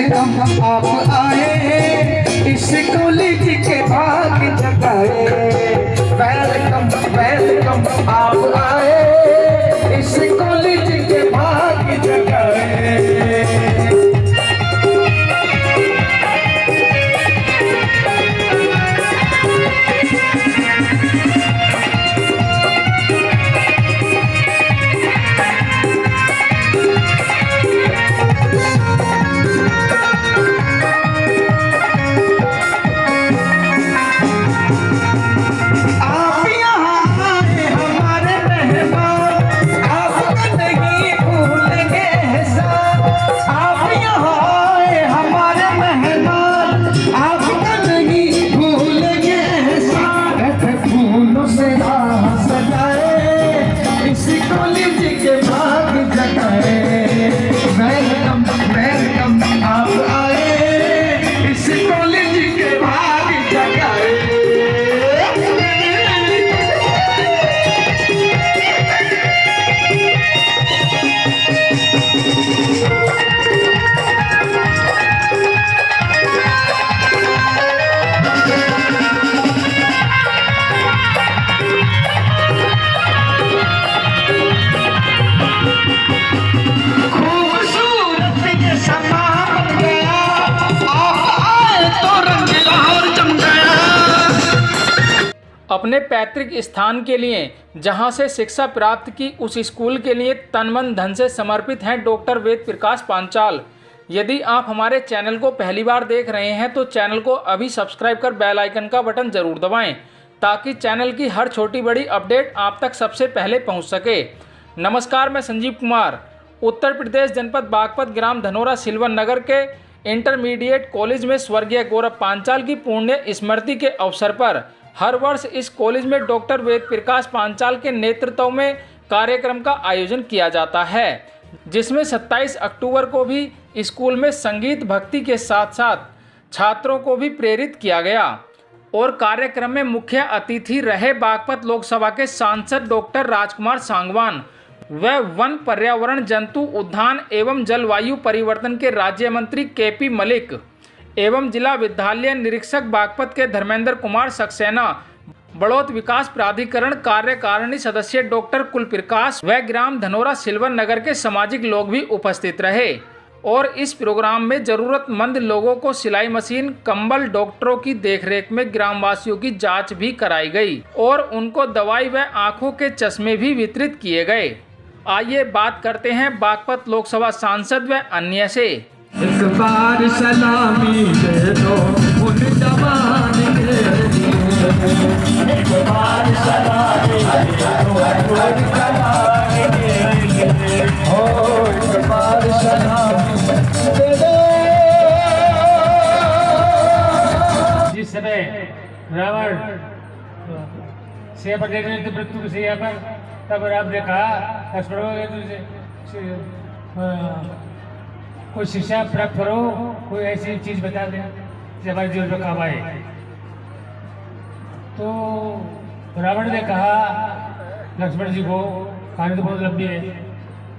Welcome आप आए इस कॉलेज के भाग जगाए। वेलकम वेलकम आप आए इस कॉलेज के भाग जगाए। अपने पैतृक स्थान के लिए जहां से शिक्षा प्राप्त की उस स्कूल के लिए तन मन धन से समर्पित हैं डॉक्टर वेद प्रकाश पांचाल। यदि आप हमारे चैनल को पहली बार देख रहे हैं तो चैनल को अभी सब्सक्राइब कर बेल आइकन का बटन जरूर दबाएं ताकि चैनल की हर छोटी बड़ी अपडेट आप तक सबसे पहले पहुंच सके। नमस्कार, मैं संजीव कुमार। उत्तर प्रदेश जनपद बागपत ग्राम धनोरा सिल्वन नगर के इंटरमीडिएट कॉलेज में स्वर्गीय गौरव पांचाल की पुण्य स्मृति के अवसर पर हर वर्ष इस कॉलेज में डॉक्टर वेद प्रकाश पांचाल के नेतृत्व में कार्यक्रम का आयोजन किया जाता है, जिसमें 27 अक्टूबर को भी स्कूल में संगीत भक्ति के साथ साथ छात्रों को भी प्रेरित किया गया। और कार्यक्रम में मुख्य अतिथि रहे बागपत लोकसभा के सांसद डॉक्टर राजकुमार सांगवान व वन पर्यावरण जंतु उद्यान एवं जलवायु परिवर्तन के राज्य मंत्री केपी मलिक एवं जिला विद्यालय निरीक्षक बागपत के धर्मेंद्र कुमार सक्सेना, बढ़ोत विकास प्राधिकरण कार्यकारिणी सदस्य डॉक्टर कुलप्रकाश व ग्राम धनोरा सिल्वन नगर के सामाजिक लोग भी उपस्थित रहे। और इस प्रोग्राम में जरूरतमंद लोगों को सिलाई मशीन, कंबल, डॉक्टरों की देखरेख में ग्रामवासियों की जांच भी कराई गई और उनको दवाई व आंखों के चश्मे भी वितरित किए गए। आइए बात करते हैं बागपत लोकसभा सांसद व अन्य से। एक बार सलामी दे दो उन जवान के लिए, एक बार सलामी दे दो उन जवान के लिए, हो एक बार सलामी दे दो। जिस समय रावण से पटेल ने मृत्यु से यहाँ पर, तब राम ने कहा कोई शिक्षा प्राप्त करो, कोई ऐसी चीज बता दे जो हमारे जीवन में काम आए। तो रावण ने कहा लक्ष्मण जी को, कहानी तो बहुत लंबी है,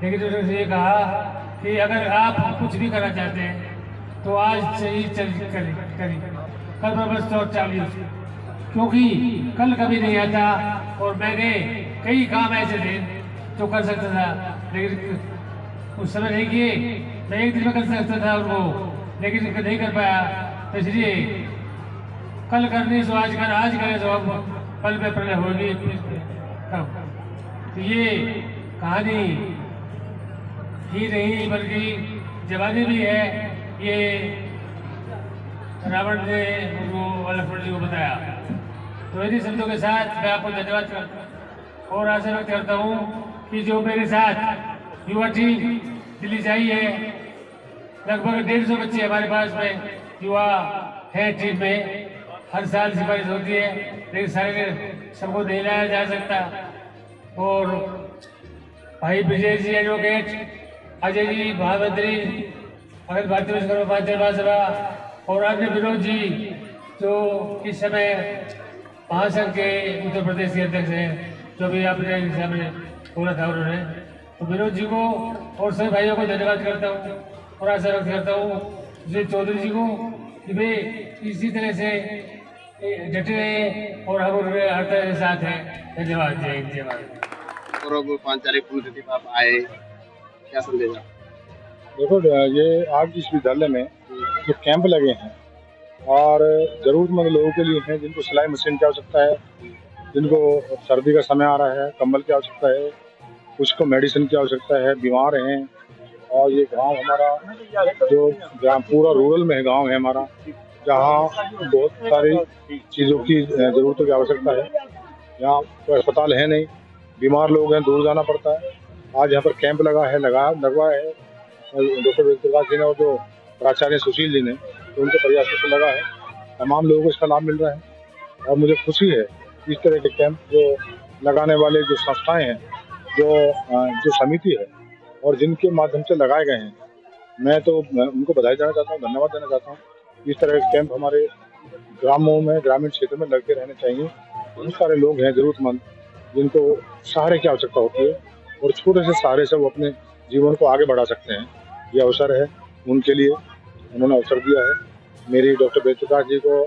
लेकिन उसने ये कहा कि अगर आप कुछ भी करना चाहते हैं तो आज से ही करिए, कल बस 40, क्योंकि कल कभी नहीं आता। और मैंने कई काम ऐसे थे जो कर सकता था, लेकिन उस समय नहीं किए। मैं एक दिन में कर सकता था उनको, लेकिन नहीं कर पाया। तो इसलिए कल करनी सो आज कर, आज करें तो अब पल में प्रलय होगी। तो ये कहानी ही नहीं बल्कि जवानी भी है। ये रावण ने उनको लक्ष्मण जी को बताया। तो इन्हीं शब्दों के साथ मैं आपको धन्यवाद करता हूँ और आशा व्यक्त करता हूँ कि जो मेरे साथ युवा टीम दिल्ली से आई है, लगभग 150 बच्चे हमारे पास में युवा है टीम में। हर साल सिफारिश होती है, लेकिन सारे सबको नहीं लाया जा सकता। और भाई विजय जी एडवोकेट, अजय जी महामंत्री, अखिल भारतीय विश्वकर्मा पांचाल महासभा और अन्य विनोद जी जो इस समय महासंघ के उत्तर प्रदेश के अध्यक्ष हैं, जो भी आपने सामने बोला था उन्होंने, तो विनोद जी को और सभी भाइयों को धन्यवाद करता हूँ और आशा व्यक्त करता हूँ श्री चौधरी जी को कि भाई इसी तरह से डटे रहे और हर तरह के साथ हैं। धन्यवाद। जय हिंद, जय भारत। और पांचाली पुण्यतिथि पर आप आए, क्या संदेश है? देखो, ये आज इस विद्यालय में जो कैंप लगे हैं और ज़रूरतमंद लोगों के लिए हैं, जिनको सिलाई मशीन की आवश्यकता है, जिनको सर्दी का समय आ रहा है, कंबल की आवश्यकता है, कुछ को मेडिसिन की आवश्यकता है, बीमार हैं। और ये गांव हमारा जो पूरा रूरल में है, गांव है हमारा, जहाँ बहुत सारी चीज़ों की ज़रूरतों की आवश्यकता है। यहाँ कोई अस्पताल है नहीं, बीमार लोग हैं, दूर जाना पड़ता है। आज यहाँ पर कैंप लगवाया है डॉक्टर वेद प्रकाश जी ने और जो प्राचार्य सुशील जी ने, तो उनके प्रयासों से लगा है। तमाम लोगों को इसका लाभ मिल रहा है और मुझे खुशी है इस तरह के कैंप जो लगाने वाले जो संस्थाएं हैं, जो समिति है और जिनके माध्यम से लगाए गए हैं, मैं उनको बधाई देना चाहता हूँ, धन्यवाद देना चाहता हूँ। इस तरह के कैंप हमारे ग्रामों में, ग्रामीण क्षेत्र में लगते रहने चाहिए। बहुत सारे लोग हैं ज़रूरतमंद, जिनको सहारे की आवश्यकता होती है और छोटे से सहारे से वो अपने जीवन को आगे बढ़ा सकते हैं। ये अवसर है उनके लिए, उन्होंने अवसर दिया है। मेरी डॉक्टर वेद प्रकाश जी को,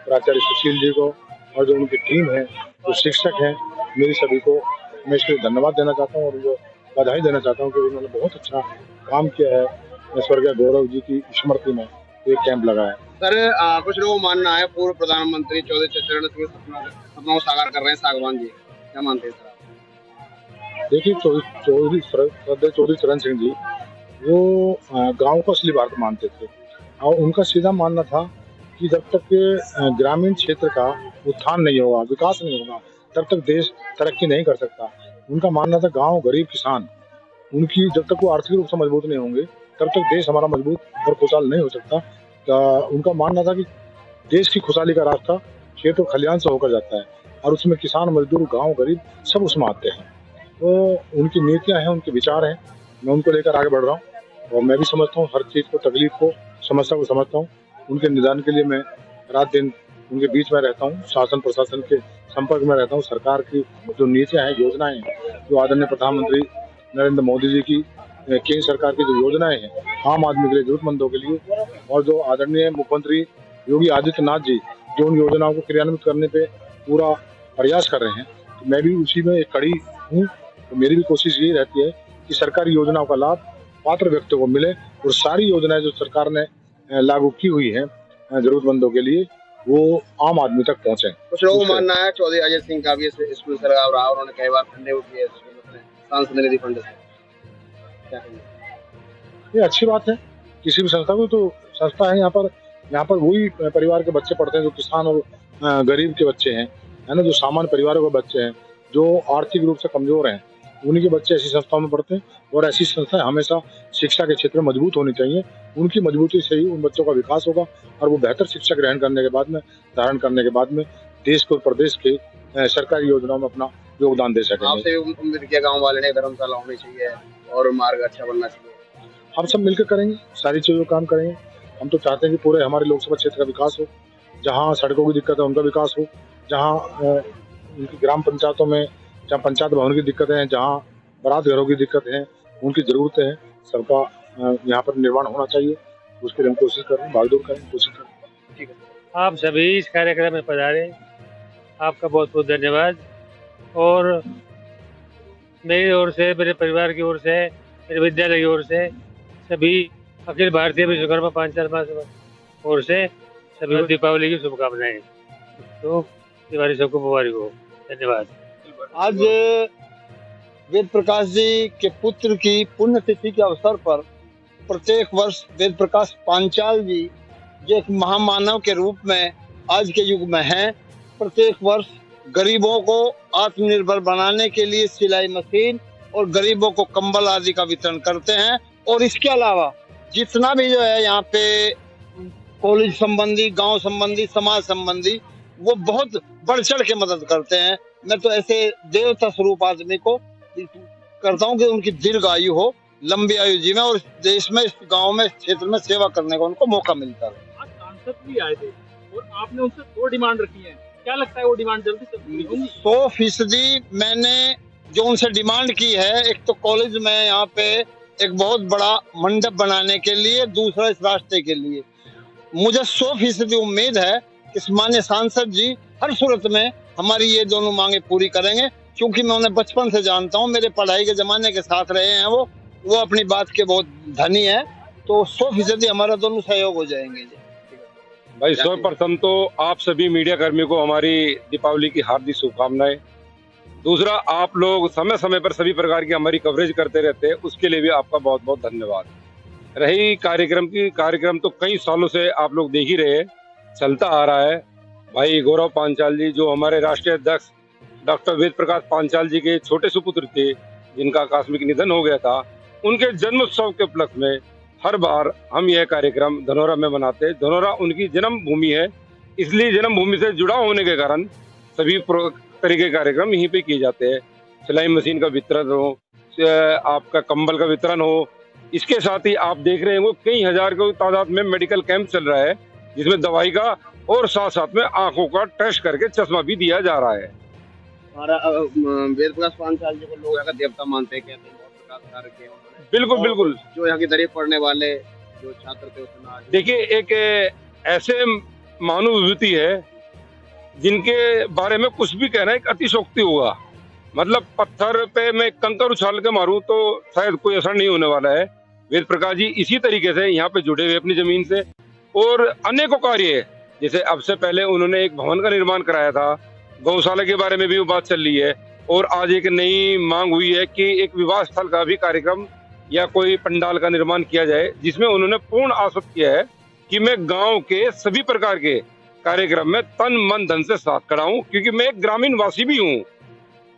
प्राचार्य सुशील जी को और जो उनकी टीम है, जो शिक्षक हैं, मेरी सभी को मैं इसके लिए धन्यवाद देना चाहता हूँ और उनको बधाई देना चाहता हूँ कि उन्होंने बहुत अच्छा काम किया है। स्वर्गीय गौरव जी की स्मृति में एक कैंप लगाया है। सर, कुछ लोगों का मानना है पूर्व प्रधानमंत्री चौधरी चरण सिंह सपना को साकार कर रहे हैं सागवान जी, क्या मानते हैं सर? देखिए, चौधरी चरण सिंह जी वो गांव को असली भारत मानते थे और उनका सीधा मानना था कि जब तक ग्रामीण क्षेत्र का उत्थान नहीं होगा, विकास नहीं होगा, तब तक देश तरक्की नहीं कर सकता। उनका मानना था गांव, गरीब, किसान, उनकी जब तक वो आर्थिक रूप से मजबूत नहीं होंगे तब तक देश हमारा मजबूत और खुशहाल नहीं हो सकता। उनका मानना था कि देश की खुशहाली का रास्ता खेत और खलिहान से होकर जाता है और उसमें किसान, मजदूर, गाँव, गरीब सब उसमें आते हैं। तो उनकी नीतियाँ हैं, उनके विचार हैं, मैं उनको लेकर आगे बढ़ रहा हूँ और मैं भी समझता हूँ हर चीज़ को, तकलीफ को, समस्या को समझता हूँ। उनके निदान के लिए मैं रात दिन उनके बीच में रहता हूँ, शासन प्रशासन के संपर्क में रहता हूँ। सरकार की जो नीतियाँ हैं, योजनाएं हैं, जो आदरणीय प्रधानमंत्री नरेंद्र मोदी जी की, केंद्र सरकार की जो योजनाएं हैं आम आदमी के लिए, जरूरतमंदों के लिए, और जो आदरणीय मुख्यमंत्री योगी आदित्यनाथ जी जो उन योजनाओं को क्रियान्वित करने पे पूरा प्रयास कर रहे हैं, तो मैं भी उसी में एक कड़ी हूँ। तो मेरी भी कोशिश यही रहती है कि सरकारी योजनाओं का लाभ पात्र व्यक्तियों को मिले और सारी योजनाएं जो सरकार ने लागू की हुई है जरूरतमंदों के लिए, वो आम आदमी तक पहुंचे। कुछ लोगों का मानना है चौधरी अजय सिंह का भी स्कूल से लगाव रहा, उन्होंने कई बार फंडे किए सांसद निधि फंड से, क्या कहेंगे? ये अच्छी बात है। किसी भी संस्था को, तो संस्था है यहाँ पर वही परिवार के बच्चे पढ़ते हैं जो किसान और गरीब के बच्चे हैं, है ना, जो सामान्य परिवारों के बच्चे हैं, जो आर्थिक रूप से कमजोर हैं, उन्हीं के बच्चे ऐसी संस्थाओं में पढ़ते हैं। और ऐसी संस्थाएं हमेशा शिक्षा के क्षेत्र में मजबूत होनी चाहिए। उनकी मजबूती से ही उन बच्चों का विकास होगा और वो बेहतर शिक्षा ग्रहण करने के बाद में, धारण करने के बाद में देश को, प्रदेश के सरकारी योजनाओं में अपना योगदान दे सकेंगे। आपसे उम्मीद किया गाँव वाले ने धर्मशाला होनी चाहिए और मार्ग अच्छा बनना चाहिए। हम सब मिलकर करेंगे, सारी चीजों का काम करेंगे। हम तो चाहते हैं कि पूरे हमारे लोकसभा क्षेत्र का विकास हो, जहाँ सड़कों की दिक्कत है उनका विकास हो, जहाँ उनकी ग्राम पंचायतों में जहाँ पंचायत भवन की दिक्कतें हैं, जहाँ बारात घरों की दिक्कतें हैं, उनकी ज़रूरतें हैं, सबका यहाँ पर निर्माण होना चाहिए। उसके लिए हम कोशिश करें, भागदौड़ करें, कोशिश करें। ठीक है, आप सभी इस कार्यक्रम में पधारे, आपका बहुत बहुत धन्यवाद। और मेरी ओर से, मेरे परिवार की ओर से, मेरे विद्यालय की ओर से, सभी अखिल भारतीय विश्वकर्मा पांचाल महासभा ओर से सभी को दीपावली की शुभकामनाएं। तो दिवाली सबको मुबारक हो। धन्यवाद। आज वेद प्रकाश जी के पुत्र की पुण्यतिथि के अवसर पर प्रत्येक वर्ष वेद प्रकाश पांचाल जी जो एक महामानव के रूप में आज के युग में हैं, प्रत्येक वर्ष गरीबों को आत्मनिर्भर बनाने के लिए सिलाई मशीन और गरीबों को कंबल आदि का वितरण करते हैं। और इसके अलावा जितना भी जो है यहाँ पे कॉलेज संबंधी, गांव संबंधी, समाज संबंधी, वो बहुत बढ़ चढ़ के मदद करते हैं। मैं तो ऐसे देवता स्वरूप आदमी को करता हूँ कि उनकी दीर्घ आयु हो, लंबी आयु जीवे और देश में, इस गांव में, क्षेत्र में सेवा करने का उनको मौका मिलता है। आज सांसद भी आए थे और आपने उनसे 2 डिमांड रखी है, क्या लगता है वो डिमांड जल्दी से पूरी होंगी? 100% मैंने जो उनसे डिमांड की है, एक तो कॉलेज में यहाँ पे एक बहुत बड़ा मंडप बनाने के लिए, दूसरा इस रास्ते के लिए। मुझे 100% उम्मीद है कि माननीय सांसद जी हर सूरत में हमारी ये दोनों मांगे पूरी करेंगे, क्योंकि मैं उन्हें बचपन से जानता हूँ, मेरे पढ़ाई के जमाने के साथ रहे हैं वो अपनी बात के बहुत धनी है, तो 100% हमारा दोनों सहयोग हो जाएंगे जी। भाई 100% तो आप सभी मीडिया कर्मियों को हमारी दीपावली की हार्दिक शुभकामनाएं। दूसरा, आप लोग समय समय पर सभी प्रकार की हमारी कवरेज करते रहते हैं, उसके लिए भी आपका बहुत बहुत धन्यवाद। रही कार्यक्रम तो कई सालों से आप लोग देख ही रहे, चलता आ रहा है। भाई गौरव पांचाल जी जो हमारे राष्ट्रीय अध्यक्ष डॉक्टर वेद प्रकाश पांचाल जी के छोटे सुपुत्र थे, जिनका आकस्मिक निधन हो गया था, उनके जन्मोत्सव के उपलक्ष्य में हर बार हम यह कार्यक्रम धनौरा में मनाते हैं। धनौरा उनकी जन्म भूमि है, इसलिए जन्म भूमि से जुड़ा होने के कारण सभी तरीके के कार्यक्रम यहीं पे किए जाते हैं। सिलाई मशीन का वितरण हो, आपका कंबल का वितरण हो, इसके साथ ही आप देख रहे हैं कई हजार की तादाद में मेडिकल कैंप चल रहा है, जिसमें दवाई का और साथ साथ में आंखों का टेस्ट करके चश्मा भी दिया जा रहा है। हमारा वेद प्रकाश पांचाल जी को लोग यहाँ का देवता मानते हैं, कहते हैं बहुत प्रकाश कार्य किए उन्होंने। बिल्कुल बिल्कुल। जो यहाँ की दरिया पढ़ने वाले जो छात्र थे उसमें देखिए, एक ऐसे मानव है जिनके बारे में कुछ भी कहना एक अतिशोक्ति होगा। मतलब पत्थर पे मैं कंकर उछाल के मारूं तो शायद कोई असर नहीं होने वाला है। वेद प्रकाश जी इसी तरीके से यहाँ पे जुड़े हुए अपनी जमीन से, और अनेकों कार्य, जैसे अब से पहले उन्होंने एक भवन का निर्माण कराया था, गौशाला के बारे में भी वो बात चल रही है, और आज एक नई मांग हुई है कि एक विवाह स्थल का भी कार्यक्रम या कोई पंडाल का निर्माण किया जाए, जिसमें उन्होंने पूर्ण आश्वस्त किया है कि मैं गांव के सभी प्रकार के कार्यक्रम में तन मन धन से साथ खड़ा हूं, क्योंकि मैं एक ग्रामीण वासी भी हूं।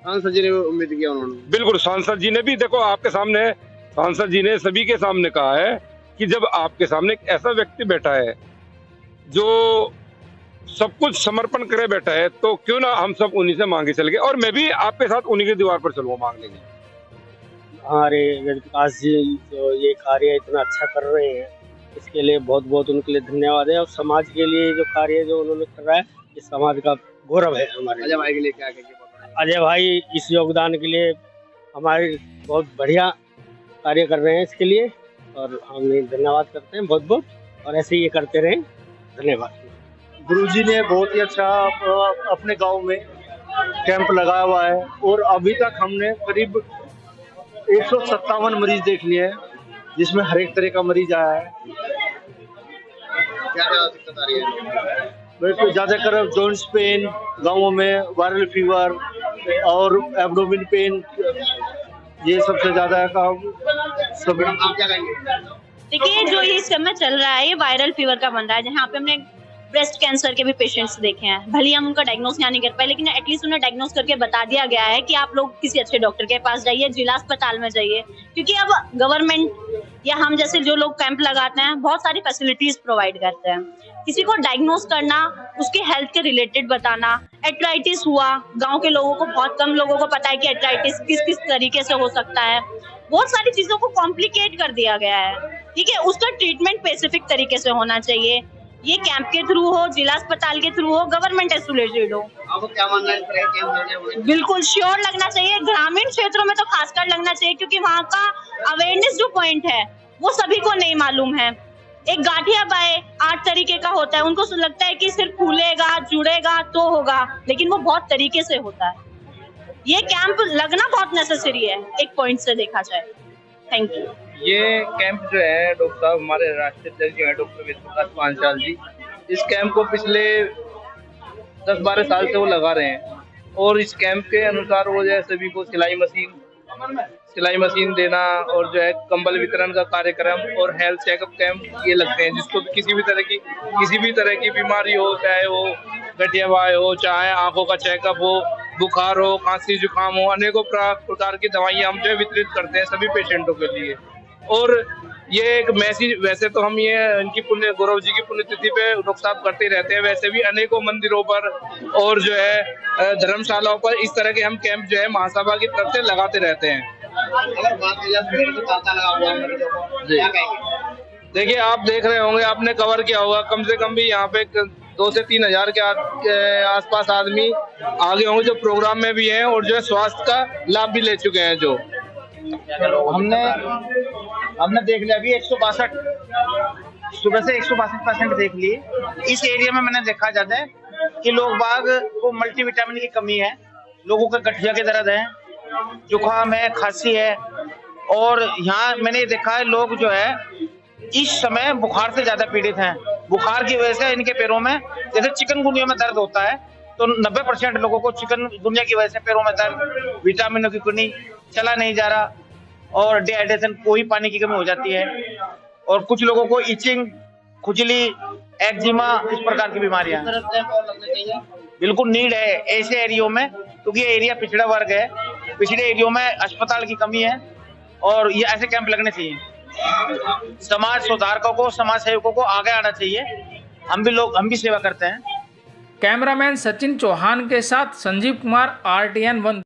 सांसद जी ने उम्मीद किया उन्होंने। बिल्कुल, सांसद जी ने भी, देखो आपके सामने सांसद जी ने सभी के सामने कहा है कि जब आपके सामने एक ऐसा व्यक्ति बैठा है जो सब कुछ समर्पण करे बैठा है, तो क्यों ना हम सब उन्हीं से मांगे चल गए, और मैं भी आपके साथ उन्हीं के दीवार पर चलूंगा मांगने की। हमारे वेद प्रकाश जी जो ये कार्य इतना अच्छा कर रहे हैं, इसके लिए बहुत बहुत उनके लिए धन्यवाद है। और समाज के लिए जो कार्य जो उन्होंने कर रहा है, इस समाज का गौरव है हमारे। अजय भाई के लिए क्या कहेंगे? अजय भाई इस योगदान के लिए हमारे बहुत बढ़िया कार्य कर रहे हैं इसके लिए, और हम धन्यवाद करते हैं बहुत बहुत, और ऐसे ही ये करते रहें। धन्यवाद। गुरुजी ने बहुत ही अच्छा अपने गांव में कैंप लगाया हुआ है, और अभी तक हमने करीब 157 मरीज देख लिए हैं, जिसमें हर एक तरह का मरीज आया है। क्या दिक्कत आ रही है? बिल्कुल, ज्यादातर जॉइंट्स पेन गाँवों में, वायरल फीवर और एब्डोमिन पेन, ये सबसे ज्यादा सब। आप क्या कहेंगे? देखिए, जो ये समय चल रहा है ये वायरल फीवर का बन रहा है, जहाँ पे हमने ब्रेस्ट कैंसर के भी पेशेंट्स देखे हैं। भले हम उनका डायग्नोस यहाँ नहीं कर पाए, लेकिन एटलीस्ट उन्हें डायग्नोस करके बता दिया गया है कि आप लोग किसी अच्छे डॉक्टर के पास जाइए, जिला अस्पताल में जाइए, क्योंकि अब गवर्नमेंट या हम जैसे जो लोग कैंप लगाते हैं बहुत सारी फैसिलिटीज प्रोवाइड करते हैं। किसी को डायग्नोस करना, उसके हेल्थ के रिलेटेड बताना, एट्राइटिस हुआ, गाँव के लोगों को, बहुत कम लोगों को पता है कि एट्राइटिस किस किस तरीके से हो सकता है। बहुत सारी चीजों को कॉम्प्लिकेट कर दिया गया है, ठीक है। उसका ट्रीटमेंट स्पेसिफिक तरीके से होना चाहिए। ये कैंप के थ्रू हो, जिला अस्पताल के थ्रू हो, गवर्नमेंट एसोसिएटेड हो। आपको क्या मानना है? कैंप बिल्कुल श्योर लगना चाहिए, ग्रामीण क्षेत्रों में तो खासकर लगना चाहिए, क्योंकि वहाँ का अवेयरनेस जो पॉइंट है वो सभी को नहीं मालूम है। एक गाठिया बाय 8 तरीके का होता है, उनको लगता है कि सिर्फ फूलेगा जुड़ेगा तो होगा, लेकिन वो बहुत तरीके से होता है। ये कैंप लगना बहुत नेसेसरी है एक पॉइंट से देखा जाए। Thank you. ये कैंप जो है डॉक्टर साहब हमारे राष्ट्रीय अध्यक्ष जो है डॉक्टर वेद प्रकाश पांचाल जी, इस कैंप को पिछले 10-12 साल से वो लगा रहे हैं, और इस कैंप के अनुसार वो जो है सभी को सिलाई मशीन देना, और जो है कंबल वितरण का कार्यक्रम और हेल्थ चेकअप कैंप ये लगते हैं, जिसको किसी भी तरह की बीमारी हो, चाहे वो गठिया बाय हो, चाहे आंखों का चेकअप हो, बुखार हो, खांसी जुकाम हो, अनेकों प्रकार की दवाइयाँ हम जो है वितरित करते हैं सभी पेशेंटों के लिए। और ये एक मैसेज, वैसे तो हम ये इनकी गौरव जी की पुण्यतिथि पे डॉक्टर साहब करते ही रहते हैं, वैसे भी अनेकों मंदिरों पर और जो है धर्मशालाओं पर इस तरह के हम कैंप जो है महासभा की तरफ से लगाते रहते हैं। अगर बात की जाए, देखिए, आप देख रहे होंगे, आपने कवर किया होगा, कम से कम भी यहाँ पे 2 से 3 हजार के आसपास आदमी आगे होंगे जो प्रोग्राम में भी हैं और जो है स्वास्थ्य का लाभ भी ले चुके हैं। जो हमने देख लिया अभी 162 सुबह से 162% देख लिए। इस एरिया में मैंने देखा जाता है कि लोग बाग को मल्टीविटामिन की कमी है, लोगों के गठिया के दर्द है, जुकाम है, खांसी है। और यहाँ मैंने देखा है लोग जो है इस समय बुखार से ज्यादा पीड़ित हैं। बुखार की वजह से इनके पैरों में जैसे चिकनगुनिया में दर्द होता है तो 90% लोगों को चिकनगुनिया की वजह से पैरों में दर्द, विटामिनों की कमी, चला नहीं जा रहा और डिहाइड्रेशन, कोई पानी की कमी हो जाती है। और कुछ लोगों को इचिंग, खुजली, एक्जिमा, इस प्रकार की बीमारियां बिल्कुल नीड है ऐसे एरियो में, क्योंकि ये एरिया पिछड़ा वर्ग है, पिछड़े एरियो में अस्पताल की कमी है और ये ऐसे कैंप लगने चाहिए। समाज सुधारकों को, समाज सेवकों को आगे आना चाहिए। हम भी सेवा करते हैं। कैमरामैन सचिन चौहान के साथ संजीव कुमार, RTN 1।